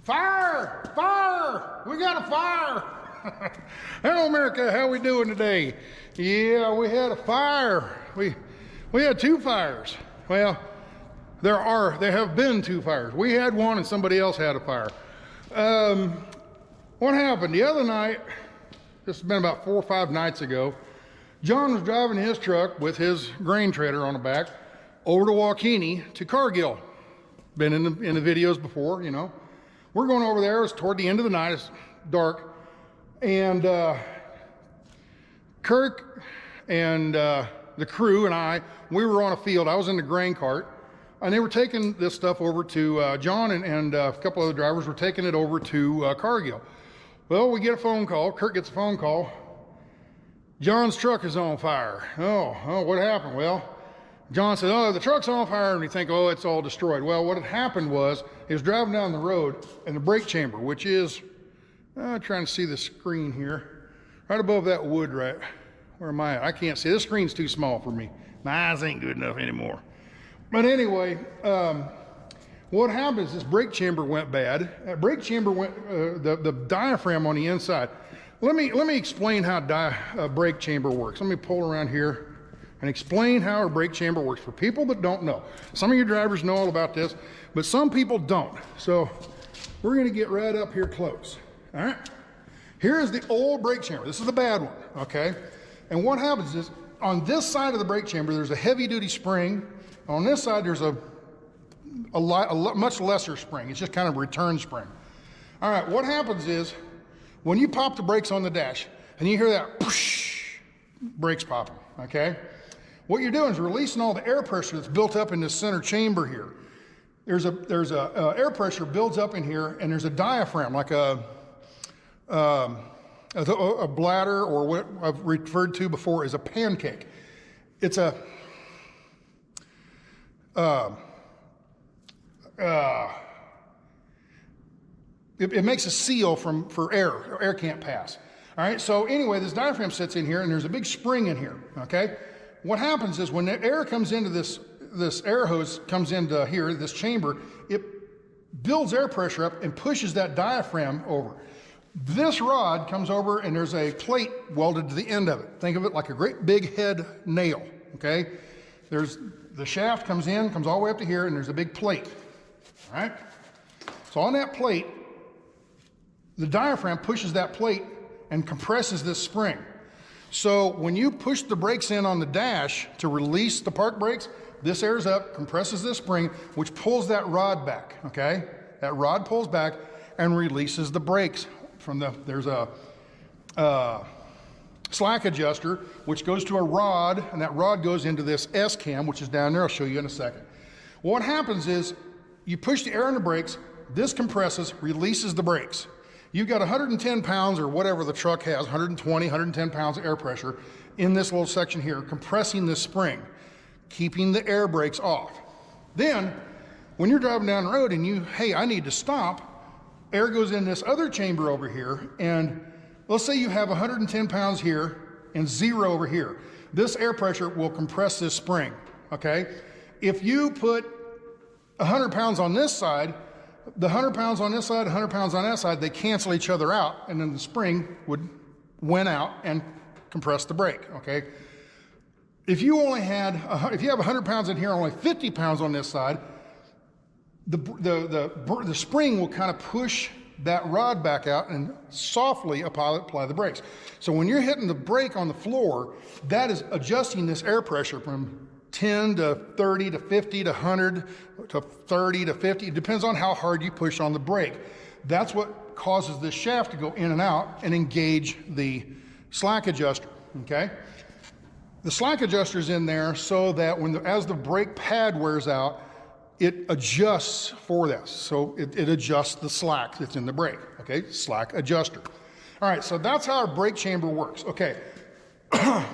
Fire! Fire! We got a fire! Hello, America. How we doing today? Yeah, we had a fire. We had two fires. Well, there have been two fires. We had one and somebody else had a fire. What happened the other night? This has been about 4 or 5 nights ago. John was driving his truck with his grain trailer on the back over to Waukeeny to Cargill. Been in the videos before, you know. We're going over there. It's toward the end of the night. It's dark. And Kirk and the crew and I, we were on a field. I was in the grain cart. And they were taking this stuff over to, John and a couple other drivers were taking it over to Cargill. Well, we get a phone call. Kirk gets a phone call. John's truck is on fire. Oh, what happened? Well, John said, oh, the truck's on fire, and we think, oh, it's all destroyed. Well, what had happened was he was driving down the road, and the brake chamber, which is, trying to see the screen here, right above that wood, right, where am I at? I can't see. This screen's too small for me. My eyes ain't good enough anymore. But anyway, what happens, this brake chamber went bad. That brake chamber went, the diaphragm on the inside. Let me explain how brake chamber works. Let me pull around here and explain how a brake chamber works for people that don't know. Some of you drivers know all about this, but some people don't. So we're gonna get right up here close, all right? Here is the old brake chamber. This is the bad one, okay? And what happens is, on this side of the brake chamber, there's a heavy duty spring. On this side, there's a much lesser spring. It's just kind of a return spring. All right, what happens is, when you pop the brakes on the dash, and you hear that whoosh, brakes popping, okay? What you're doing is releasing all the air pressure that's built up in this center chamber here. There's a air pressure builds up in here, and there's a diaphragm, like a bladder, or what I've referred to before as a pancake. It's a it makes a seal for air. Air can't pass. All right, so anyway, this diaphragm sits in here, and there's a big spring in here, okay? What happens is when the air comes into this air hose comes into here, this chamber, it builds air pressure up and pushes that diaphragm over. This rod comes over, and there's a plate welded to the end of it. Think of it like a great big head nail, okay? The shaft comes all the way up to here, and there's a big plate, all right? So on that plate, the diaphragm pushes that plate and compresses this spring. So when you push the brakes in on the dash to release the park brakes, this airs up, compresses this spring, which pulls that rod back, okay? That rod pulls back and releases the brakes there's a slack adjuster, which goes to a rod, and that rod goes into this S-cam, which is down there. I'll show you in a second. What happens is you push the air on the brakes, this compresses, releases the brakes. You've got 110 pounds or whatever the truck has, 120, 110 pounds of air pressure in this little section here, compressing this spring, keeping the air brakes off. Then, when you're driving down the road and hey, I need to stop, air goes in this other chamber over here, and let's say you have 110 pounds here and 0 over here. This air pressure will compress this spring, okay? If you put 100 pounds on this side, the 100 pounds on this side, 100 pounds on that side, they cancel each other out, and then the spring would win out and compress the brake, okay? If you have 100 pounds in here, only 50 pounds on this side, the spring will kind of push that rod back out and softly apply the brakes. So when you're hitting the brake on the floor, that is adjusting this air pressure from 10 to 30 to 50 to 100 to 30 to 50. It depends on how hard you push on the brake. That's what causes this shaft to go in and out and engage the slack adjuster, okay? The slack adjuster is in there so that as the brake pad wears out, it adjusts for this. So it adjusts the slack that's in the brake, okay? Slack adjuster. All right, so that's how our brake chamber works. Okay,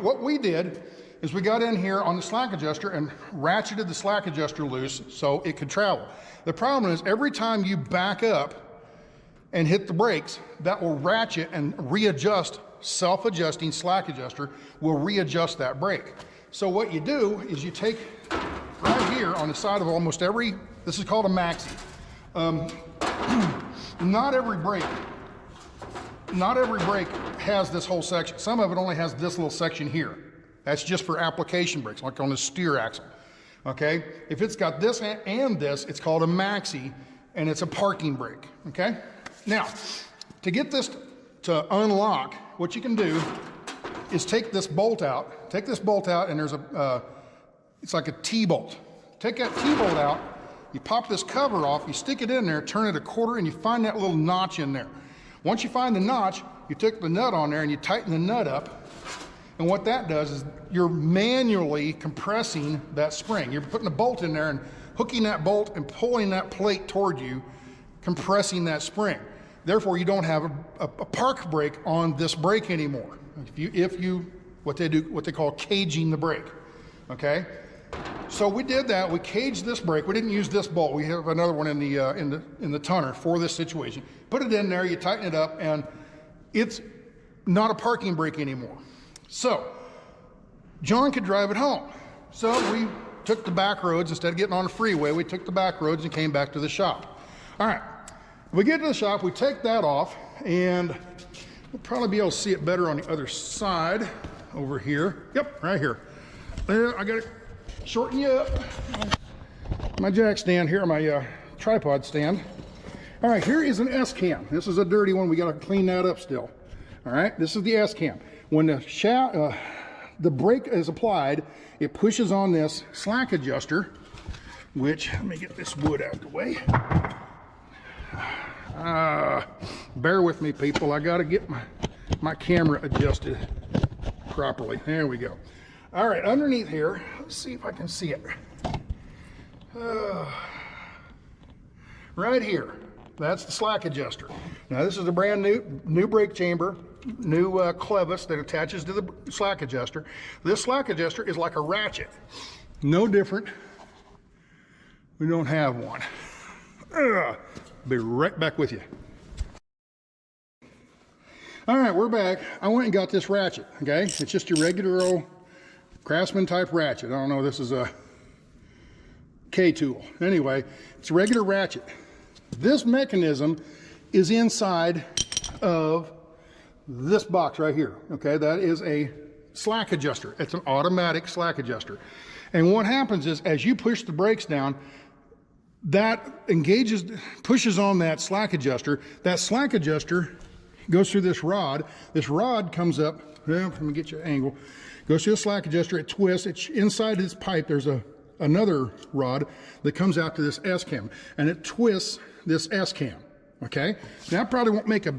what we did is we got in here on the slack adjuster and ratcheted the slack adjuster loose so it could travel. The problem is every time you back up and hit the brakes, that will ratchet and readjust, self-adjusting slack adjuster will readjust that brake. So what you do is you take right here on the side of almost every, this is called a maxi. not every brake has this whole section. Some of it only has this little section here. That's just for application brakes, like on the steer axle. Okay? If it's got this and this, it's called a maxi, and it's a parking brake. Okay? Now, to get this to unlock, what you can do is take this bolt out. Take this bolt out, and there's it's like a T-bolt. Take that T-bolt out, you pop this cover off, you stick it in there, turn it a quarter, and you find that little notch in there. Once you find the notch, you take the nut on there and you tighten the nut up. And what that does is you're manually compressing that spring. You're putting a bolt in there and hooking that bolt and pulling that plate toward you, compressing that spring. Therefore, you don't have a park brake on this brake anymore. If you what they call caging the brake. Okay? So we did that. We caged this brake. We didn't use this bolt. We have another one in the tonner for this situation. Put it in there, you tighten it up, and it's not a parking brake anymore. So John could drive it home. So we took the back roads. Instead of getting on the freeway, we took the back roads and came back to the shop. All right, we get to the shop, we take that off, and we'll probably be able to see it better on the other side over here. Yep, right here. There, I got to shorten you up. My jack stand here, my tripod stand. All right, here is an S-cam. This is a dirty one. We got to clean that up still. All right, this is the S-cam. When the brake is applied, it pushes on this slack adjuster, which, let me get this wood out of the way. Bear with me, people. I got to get my camera adjusted properly. There we go. All right, underneath here, let's see if I can see it. Right here, that's the slack adjuster. Now this is a brand new brake chamber, new clevis that attaches to the slack adjuster. This slack adjuster is like a ratchet. No different. We don't have one. Be right back with you. All right, we're back. I went and got this ratchet, okay? It's just your regular old Craftsman type ratchet. I don't know, this is a K-tool. Anyway, it's a regular ratchet. This mechanism is inside of this box right here, okay? That is a slack adjuster. It's an automatic slack adjuster. And what happens is, as you push the brakes down, that pushes on that slack adjuster. That slack adjuster goes through this rod. This rod comes up, well, let me get you an angle. Goes through the slack adjuster, it twists. It's inside this pipe, there's another rod that comes out to this S-cam, and it twists this S-cam, okay? Now, that probably won't make a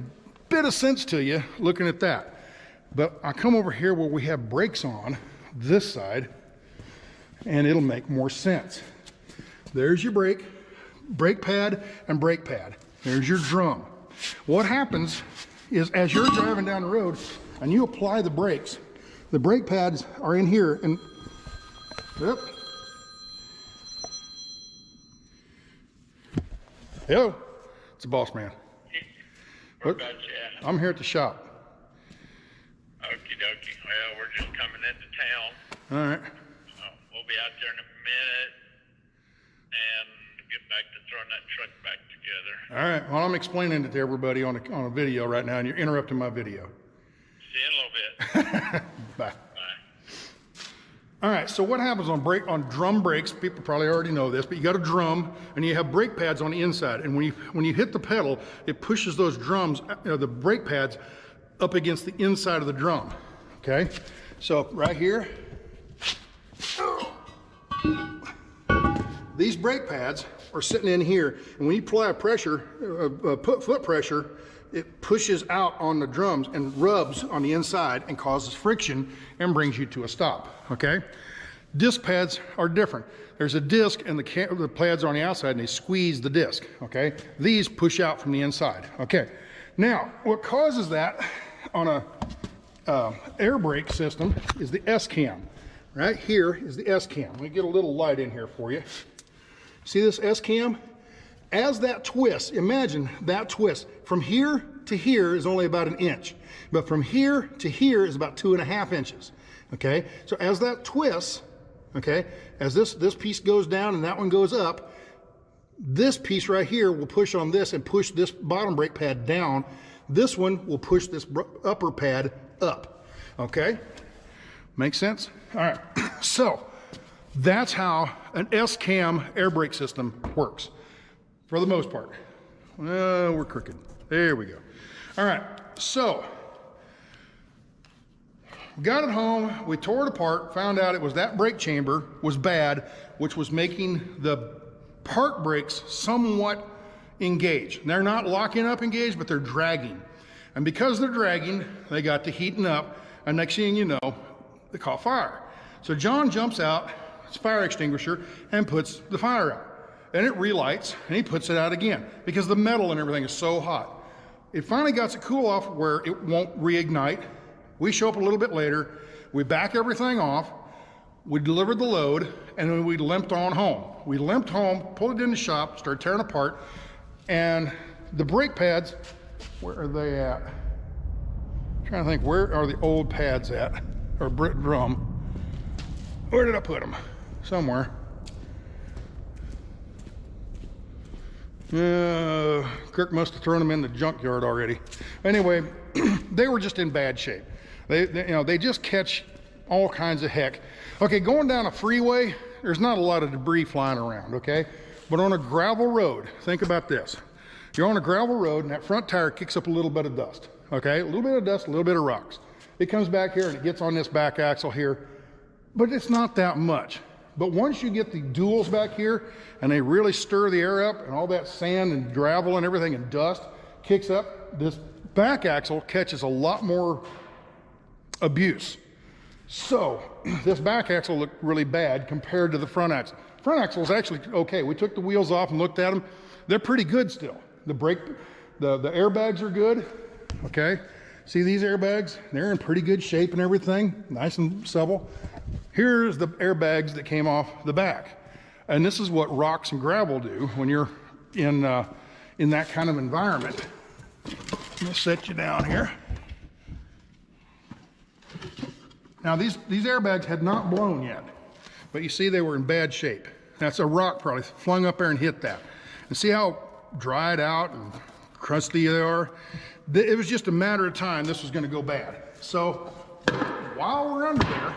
bit of sense to you looking at that, but I come over here where we have brakes on this side, and it'll make more sense. There's your brake pad and brake pad. There's your drum. What happens is, as you're driving down the road and you apply the brakes, the brake pads are in here, and yep. Hello, it's the boss man. Where about you at? I'm here at the shop. Okie dokie. Well, we're just coming into town. All right. We'll be out there in a minute and get back to throwing that truck back together. All right. Well, I'm explaining it to everybody on a video right now, and you're interrupting my video. See you in a little bit. Bye. Bye. All right, so what happens on drum brakes, people probably already know this, but you got a drum and you have brake pads on the inside, and when you hit the pedal, it pushes those drums, the brake pads, up against the inside of the drum, okay? So right here, these brake pads are sitting in here, and when you apply pressure, foot pressure, it pushes out on the drums and rubs on the inside and causes friction and brings you to a stop, okay? Disc pads are different. There's a disc and the pads are on the outside and they squeeze the disc, okay? These push out from the inside, okay? Now, what causes that on a air brake system is the S-cam. Right here is the S-cam. Let me get a little light in here for you. See this S-cam? As that twists, imagine that twist. From here to here is only about 1 inch, but from here to here is about 2.5 inches, okay? So as that twists, okay, as this piece goes down and that one goes up, This piece right here will push on this and push this bottom brake pad down. This one will push this upper pad up. Okay? Makes sense? All right. So that's how an S-cam air brake system works for the most part. We're crooked. There we go. All right. So we got it home. We tore it apart, found out it was that brake chamber was bad, which was making the park brakes somewhat engaged. They're not locking up engaged, but they're dragging. And because they're dragging, they got to heating up, and next thing you know, they caught fire. So John jumps out, his fire extinguisher, and puts the fire out. And it relights, and he puts it out again, because the metal and everything is so hot. It finally got to cool off where it won't reignite. We show up a little bit later, we back everything off, we delivered the load, and then we limped on home. We limped home, pulled it in the shop, started tearing apart, and the brake pads, where are they at? I'm trying to think, where are the old pads at? Or drum. Where did I put them? Somewhere. Kirk must have thrown them in the junkyard already. Anyway, they were just in bad shape. They just catch all kinds of heck. Okay, going down a freeway, there's not a lot of debris flying around, okay? But on a gravel road, think about this. You're on a gravel road and that front tire kicks up a little bit of dust, okay? A little bit of dust, a little bit of rocks. It comes back here and it gets on this back axle here, but it's not that much. But once you get the duals back here and they really stir the air up and all that sand and gravel and everything and dust kicks up, this back axle catches a lot more abuse. So this back axle looked really bad compared to the front axle. Front axle is actually okay. We took the wheels off and looked at them. They're pretty good still. The airbags are good, okay? See these airbags? They're in pretty good shape and everything, nice and supple. Here's the airbags that came off the back. And this is what rocks and gravel do when you're in that kind of environment. I'm gonna set you down here. Now these airbags had not blown yet, but you see they were in bad shape. That's a rock probably flung up there and hit that. And see how dried out and crusty they are? It was just a matter of time this was gonna go bad. So while we're under there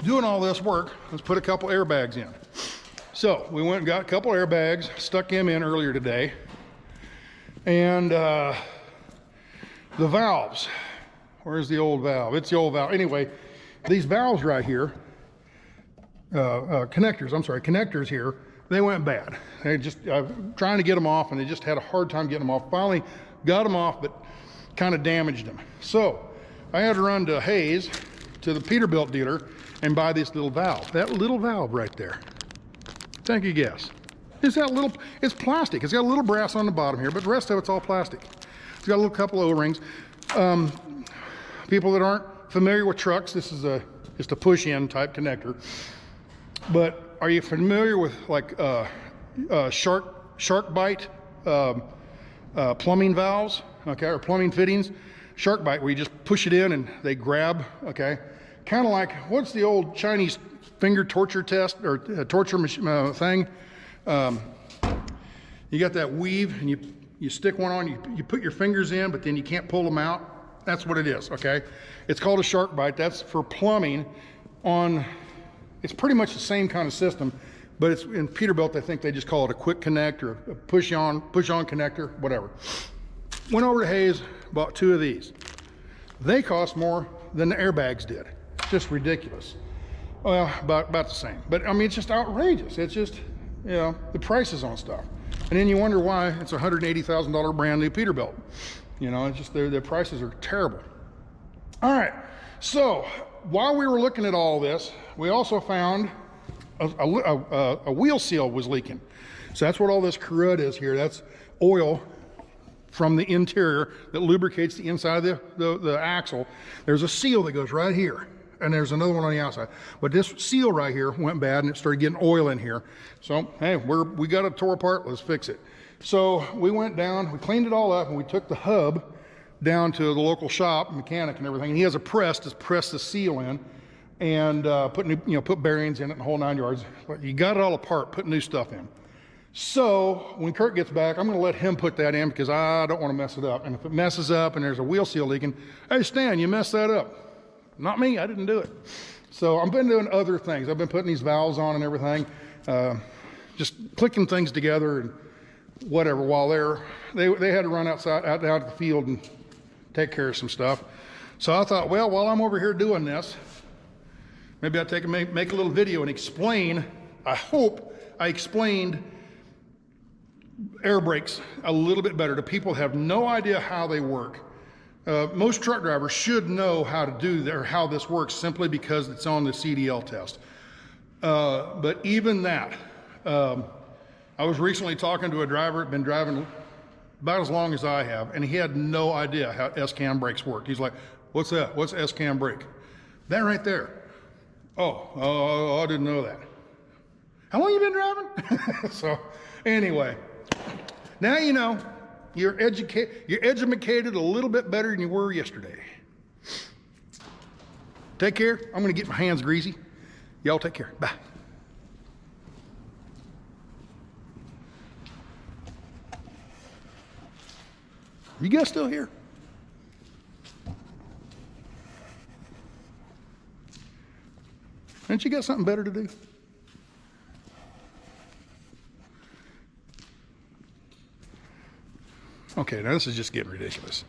doing all this work, let's put a couple airbags in. So we went and got a couple airbags, stuck them in earlier today. And the valves, where's the old valve? It's the old valve. Anyway, these valves right here, connectors here, they went bad. They just, trying to get them off and they just had a hard time getting them off. Finally got them off, but kind of damaged them. So I had to run to Hayes, to the Peterbilt dealer, and buy this little valve. That little valve right there. Take a guess. It's plastic. It's got a little brass on the bottom here, but the rest of it's all plastic. It's got a little couple of O-rings. People that aren't familiar with trucks, this is just a push-in type connector. But are you familiar with like shark bite plumbing valves, okay, or plumbing fittings? Shark bite, where you just push it in and they grab, okay? Kind of like, what's the old Chinese finger torture test or torture thing? You got that weave and you stick one on, you put your fingers in, but then you can't pull them out. That's what it is, okay? It's called a shark bite. That's for plumbing on, it's pretty much the same kind of system, but it's in Peterbilt, I think they just call it a quick connect or a push on connector, whatever. Went over to Hayes, bought 2 of these. They cost more than the airbags did. Just ridiculous. Well, about the same. But I mean, it's just outrageous. It's just, you know, the prices on stuff. And then you wonder why it's a $180,000 brand new Peterbilt. You know, it's just their prices are terrible. All right, so while we were looking at all this, we also found a wheel seal was leaking. So that's what all this crud is here. That's oil from the interior that lubricates the inside of the axle. There's a seal that goes right here, and there's another one on the outside. But this seal right here went bad, and it started getting oil in here. So, hey, we got it tore apart, let's fix it. So we went down, we cleaned it all up, and we took the hub down to the local shop, mechanic and everything, and he has a press to press the seal in and put bearings in it and the whole 9 yards. But you got it all apart, put new stuff in. So when Kurt gets back, I'm going to let him put that in because I don't want to mess it up. And if it messes up and there's a wheel seal leaking, hey, Stan, you messed that up. Not me, I didn't do it. So I've been doing other things. I've been putting these valves on and everything, just clicking things together and whatever. While they had to run out of the field and take care of some stuff. So I thought, well, while I'm over here doing this, maybe I'll make a little video and explain. I hope I explained air brakes a little bit better to people who have no idea how they work. Most truck drivers should know how to do how this works simply because it's on the CDL test. But even that, I was recently talking to a driver, been driving about as long as I have, and he had no idea how S-cam brakes work. He's like, what's that? What's S-cam brake? That right there. Oh, I didn't know that. How long you been driving? So anyway, now you know. You're educated a little bit better than you were yesterday. Take care. I'm going to get my hands greasy. Y'all take care. Bye. You guys still here? Ain't you got something better to do? Okay, now this is just getting ridiculous.